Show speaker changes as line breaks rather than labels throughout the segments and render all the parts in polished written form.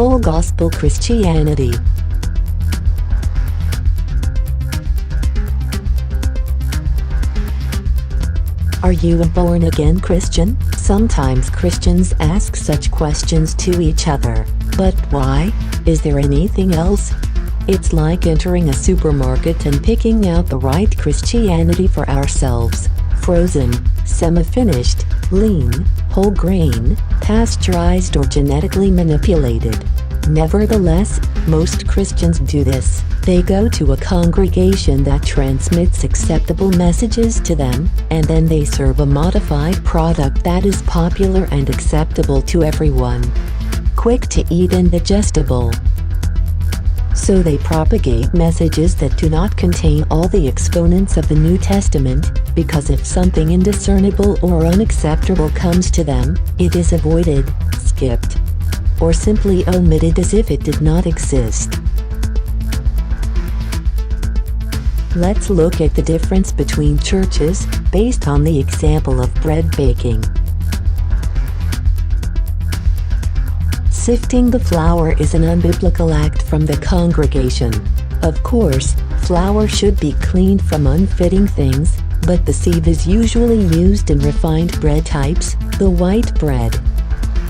full gospel Christianity. Are you a born-again Christian? Sometimes Christians ask such questions to each other. But why? Is there anything else? It's like entering a supermarket and picking out the right Christianity for ourselves. Frozen, semi-finished, lean, whole grain, pasteurized or genetically manipulated. Nevertheless, most Christians do this. They go to a congregation that transmits acceptable messages to them, and then they serve a modified product that is popular and acceptable to everyone. Quick to eat and digestible. So they propagate messages that do not contain all the exponents of the New Testament, because if something indiscernible or unacceptable comes to them, it is avoided, skipped, or simply omitted as if it did not exist. Let's look at the difference between churches, based on the example of bread baking. Sifting the flour is an unbiblical act from the congregation. Of course, flour should be cleaned from unfitting things, but the sieve is usually used in refined bread types, the white bread,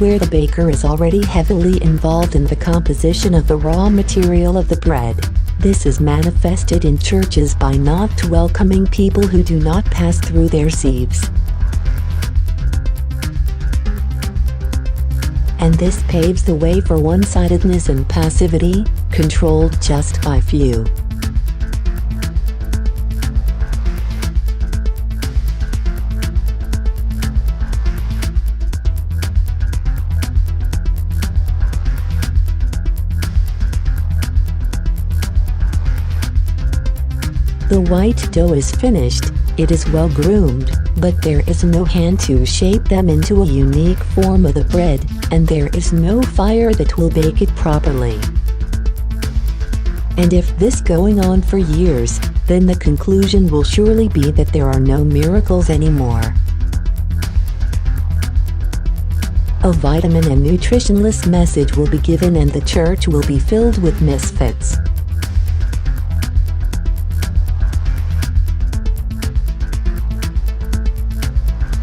where the baker is already heavily involved in the composition of the raw material of the bread. This is manifested in churches by not welcoming people who do not pass through their sieves. And this paves the way for one-sidedness and passivity, controlled just by few. The white dough is finished, it is well groomed, but there is no hand to shape them into a unique form of the bread, and there is no fire that will bake it properly. And if this going on for years, then the conclusion will surely be that there are no miracles anymore. A vitamin and nutritionless message will be given and the church will be filled with misfits.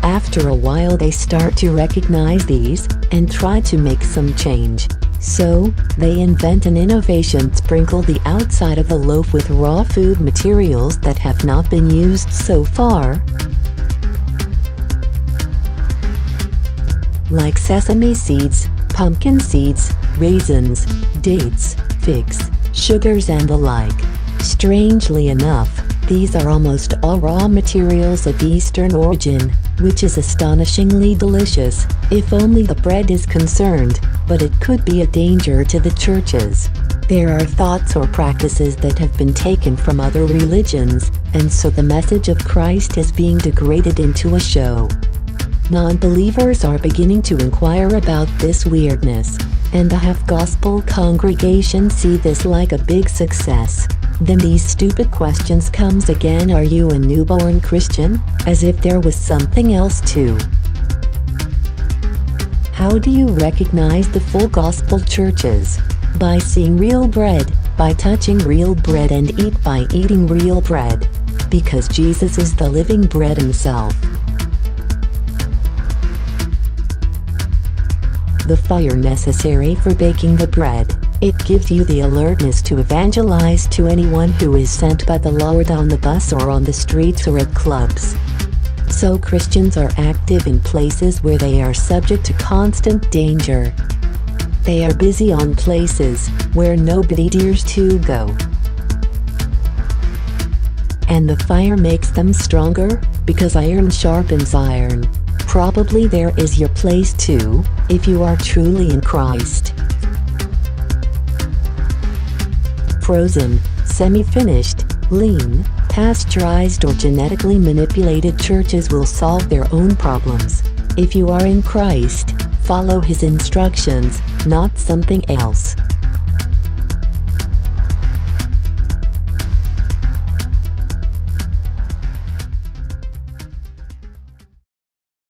After a while they start to recognize these, and try to make some change. So, they invent an innovation: sprinkle the outside of the loaf with raw food materials that have not been used so far, like sesame seeds, pumpkin seeds, raisins, dates, figs, sugars and the like. Strangely enough, these are almost all raw materials of Eastern origin, which is astonishingly delicious, if only the bread is concerned, but it could be a danger to the churches. There are thoughts or practices that have been taken from other religions, and so the message of Christ is being degraded into a show. Non-believers are beginning to inquire about this weirdness, and the half-gospel congregation see this like a big success. Then these stupid questions comes again: are you a newborn Christian? As if there was something else too. How do you recognize the full gospel churches? By seeing real bread, by touching real bread, and eat by eating real bread. Because Jesus is the living bread himself. The fire necessary for baking the bread. It gives you the alertness to evangelize to anyone who is sent by the Lord on the bus or on the streets or at clubs. So Christians are active in places where they are subject to constant danger. They are busy on places where nobody dares to go. And the fire makes them stronger, because iron sharpens iron. Probably there is your place too, if you are truly in Christ. Frozen, semi-finished, lean, pasteurized or genetically manipulated churches will solve their own problems. If you are in Christ, follow his instructions, not something else.